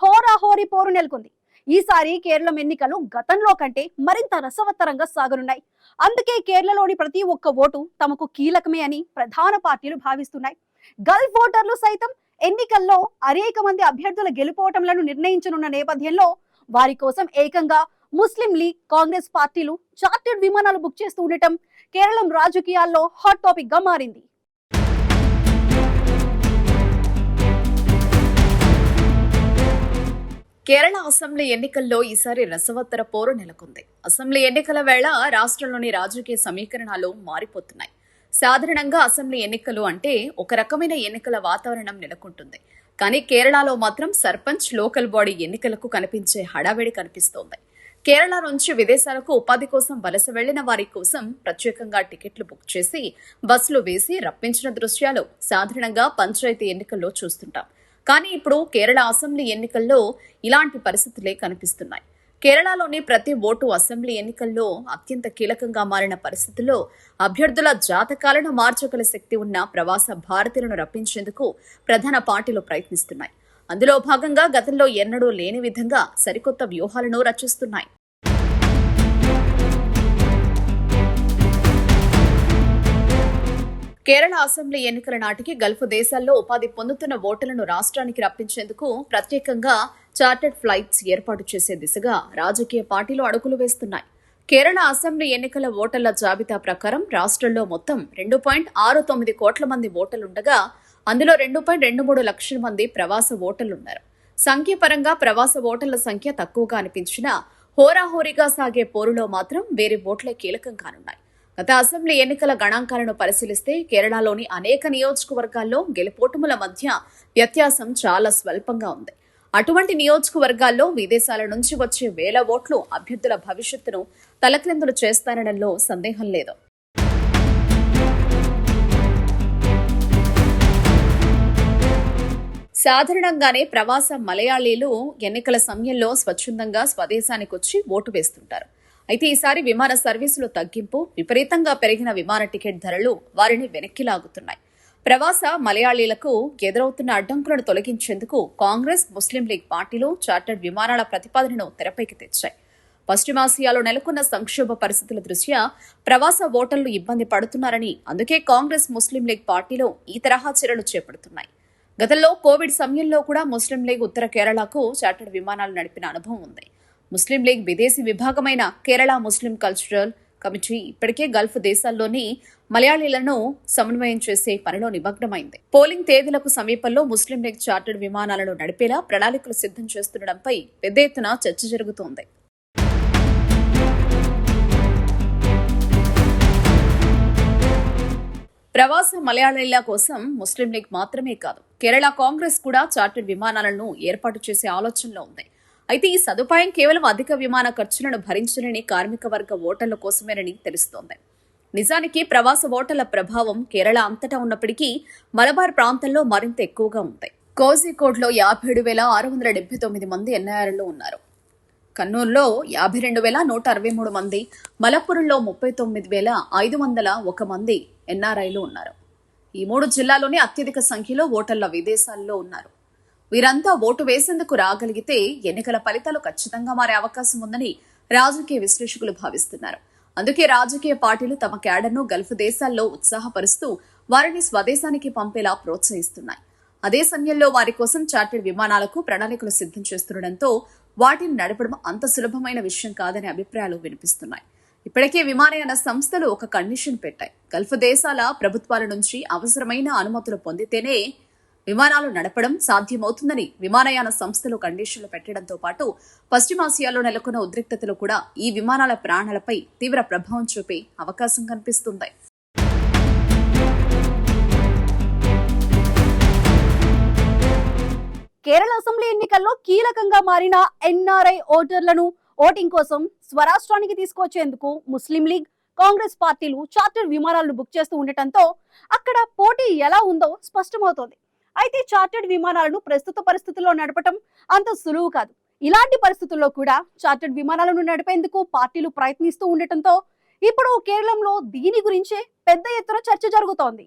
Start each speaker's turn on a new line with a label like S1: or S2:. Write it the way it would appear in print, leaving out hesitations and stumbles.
S1: హోరాహోరీ పోరు నెలకొంది. ఈసారి కేరళం ఎన్నికలు గతంలో కంటే మరింత రసవత్తరంగా సాగనున్నాయి. అందుకే కేరళలోని ప్రతి ఒక్క ఓటు తమకు కీలకమే అని ప్రధాన పార్టీలు భావిస్తున్నాయి. గల్ఫ్ ఓటర్లు సైతం ఎన్నికల్లో అనేక మంది అభ్యర్థుల గెలుపోవటంలను నిర్ణయించనున్న నేపథ్యంలో వారి కోసం ఏకంగా ముస్లిం లీగ్, కాంగ్రెస్ పార్టీలు చార్టర్డ్ విమానాలు బుక్ చేస్తూ ఉండటం కేరళం రాజకీయాల్లో హాట్ టాపిక్ గా మారింది.
S2: కేరళ అసెంబ్లీ ఎన్నికల్లో ఈసారి రసవత్తర పోరు నెలకొంది. అసెంబ్లీ ఎన్నికల వేళ రాష్ట్రంలోని రాజకీయ సమీకరణాలు మారిపోతున్నాయి. సాధారణంగా అసెంబ్లీ ఎన్నికలు అంటే ఒక రకమైన ఎన్నికల వాతావరణం నెలకొంటుంది. కానీ కేరళలో మాత్రం సర్పంచ్, లోకల్ బాడీ ఎన్నికలకు కనిపించే హడావిడి కనిపిస్తోంది. కేరళ నుంచి విదేశాలకు ఉపాధి కోసం వలస వెళ్లిన వారి కోసం ప్రత్యేకంగా టికెట్లు బుక్ చేసి బస్సులు వేసి రప్పించిన దృశ్యాలు సాధారణంగా పంచాయతీ ఎన్నికల్లో చూస్తుంటాం. కానీ ఇప్పుడు కేరళ అసెంబ్లీ ఎన్నికల్లో ఇలాంటి పరిస్థితులే కనిపిస్తున్నాయి. కేరళలోని ప్రతి ఓటు అసెంబ్లీ ఎన్నికల్లో అత్యంత కీలకంగా మారిన పరిస్థితుల్లో అభ్యర్థుల జాతకాలను మార్చగల శక్తి ఉన్న ప్రవాస భారతీయులను రప్పించేందుకు ప్రధాన పార్టీలు ప్రయత్నిస్తున్నాయి. అందులో భాగంగా గతంలో ఎన్నడూ లేని విధంగా సరికొత్త వ్యూహాలను రచిస్తున్నాయి. కేరళ అసెంబ్లీ ఎన్నికల నాటికి గల్ఫ్ దేశాల్లో ఉపాధి పొందుతున్న ఓటర్లను రాష్ట్రానికి రప్పించేందుకు ప్రత్యేకంగా చార్టర్డ్ ఫ్లైట్స్ ఏర్పాటు చేసే దిశగా రాజకీయ పార్టీలు అడుగులు వేస్తున్నాయి. కేరళ అసెంబ్లీ ఎన్నికల ఓటర్ల జాబితా ప్రకారం రాష్ట్రంలో మొత్తం 2.69 కోట్ల మంది ఓటర్లుండగా అందులో 2.23 లక్షల మంది ప్రవాస ఓటర్లున్నారు. సంఖ్యాపరంగా ప్రవాస ఓటర్ల సంఖ్య తక్కువగా అనిపించినా హోరాహోరీగా సాగే పోరులో మాత్రం వేరే ఓట్లే కీలకం కానున్నాయి. గత అసెంబ్లీ ఎన్నికల గణాంకాలను పరిశీలిస్తే కేరళలోని అనేక నియోజకవర్గాల్లో గెలుపోటముల మధ్య వ్యత్యాసం చాలా స్వల్పంగా ఉంది. అటువంటి నియోజకవర్గాల్లో విదేశాల నుంచి వచ్చే వేల ఓట్లు అభ్యర్థుల భవిష్యత్తును తలక్రిందులు చేస్తారనడంలో సందేహం లేదు. సాధారణంగానే ప్రవాస మలయాళీలు ఎన్నికల సమయంలో స్వచ్ఛందంగా స్వదేశానికి వచ్చి ఓటు వేస్తుంటారు. అయితే ఈసారి విమాన సర్వీసులు తగ్గింపు, విపరీతంగా పెరిగిన విమాన టికెట్ ధరలు వారిని వెనక్కి లాగుతున్నాయి. ప్రవాస మలయాళీలకు ఎదురవుతున్న అడ్డంకులను తొలగించేందుకు కాంగ్రెస్, ముస్లిం లీగ్ పార్టీలు చార్టర్డ్ విమానాల ప్రతిపాదనను తెరపైకి తెచ్చాయి. పశ్చిమాసియాలో నెలకొన్న సంక్షోభ పరిస్థితుల దృష్ట్యా ప్రవాస ఓటర్లు ఇబ్బంది పడుతున్నారని, అందుకే కాంగ్రెస్, ముస్లిం లీగ్ పార్టీలు ఈ తరహా చర్యలు చేపడుతున్నాయి. గతంలో కోవిడ్ సమయంలో కూడా ముస్లిం లీగ్ ఉత్తర కేరళకు చార్టర్డ్ విమానాలు నడిపిన అనుభవం ఉంది. ముస్లిం లీగ్ విదేశీ విభాగమైన కేరళ ముస్లిం కల్చరల్ కమిటీ ఇప్పటికే గల్ఫ్ దేశాల్లోని మలయాళీలను సమన్వయం చేసే పనిలో నిమగ్నమైంది. పోలింగ్ తేదీలకు సమీపంలో ముస్లిం లీగ్ చార్టర్డ్ విమానాలను నడిపేలా ప్రణాళికలు సిద్ధం చేస్తుండటంపై పెద్ద ఎత్తున చర్చ జరుగుతోంది. ప్రవాస మలయాళీల కోసం ముస్లిం లీగ్ మాత్రమే కాదు, కేరళ కాంగ్రెస్ కూడా చార్టర్డ్ విమానాలను ఏర్పాటు చేసే ఆలోచనలో ఉంది. అయితే ఈ సదుపాయం కేవలం అధిక విమాన ఖర్చులను భరించలేని కార్మిక వర్గ ఓటర్ల కోసమేనని తెలుస్తోంది. నిజానికి ప్రవాస ఓటర్ల ప్రభావం కేరళ అంతటా ఉన్నప్పటికీ మలబార్ ప్రాంతంలో మరింత ఎక్కువగా ఉంది. కోజికోడ్లో 57,679 మంది ఎన్ఆర్ఐలు ఉన్నారు. కన్నూరులో 52,163 మంది, మలప్పురంలో 39,501 మంది ఎన్ఆర్ఐలు ఉన్నారు. ఈ 3 జిల్లాల్లోనే అత్యధిక సంఖ్యలో ఓటర్ల విదేశాల్లో ఉన్నారు. వీరంతా ఓటు వేసేందుకు రాగలిగితే ఎన్నికల ఫలితాలు ఖచ్చితంగా మారే అవకాశం ఉందని రాజకీయ విశ్లేషకులు భావిస్తున్నారు. అందుకే రాజకీయ పార్టీలు తమ క్యాడర్ను గల్ఫ్ దేశాల్లో ఉత్సాహపరుస్తూ వారిని స్వదేశానికి పంపేలా ప్రోత్సహిస్తున్నాయి. అదే సమయంలో వారి కోసం చార్టర్డ్ విమానాలకు ప్రణాళికలు సిద్ధం చేస్తుండటంతో వాటిని నడపడం అంత సులభమైన విషయం కాదనే అభిప్రాయాలు వినిపిస్తున్నాయి. ఇప్పటికే విమానయాన సంస్థలు ఒక కండిషన్ పెట్టాయి. గల్ఫ్ దేశాల ప్రభుత్వాల నుంచి అవసరమైన అనుమతులు పొందితేనే విమానాలు నడపడం సాధ్యమవుతుందని విమానయాన సంస్థలు కండిషన్లు పెట్టడంతో పాటు పశ్చిమాసియాలో నెలకొన్న ఉద్రిక్తతలు కూడా ఈ విమానాల ప్రాణాలపై తీవ్ర ప్రభావం చూపే అవకాశం కనిపిస్తుంది.
S1: కేరళ అసెంబ్లీ ఎన్నికల్లో కీలకంగా మారిన ఎన్ఆర్ఐ ఓటర్లను ఓటింగ్ కోసం స్వరాష్ట్రానికి తీసుకొచ్చేందుకు ముస్లిం లీగ్, కాంగ్రెస్ పార్టీలు చార్టర్డ్ విమానాలను బుక్ చేస్తూ ఉండటంతో అక్కడ పోటీ ఎలా ఉందో స్పష్టమవుతోంది. అయితే చార్టర్డ్ విమానాలను ప్రస్తుత పరిస్థితుల్లో నడపటం అంత సులువు కాదు. ఇలాంటి పరిస్థితుల్లో కూడా చార్టర్డ్ విమానాలను నడిపేందుకు పార్టీలు ప్రయత్నిస్తూ ఉండటంతో ఇప్పుడు కేరళంలో దీని గురించే పెద్ద ఎత్తున చర్చ జరుగుతోంది.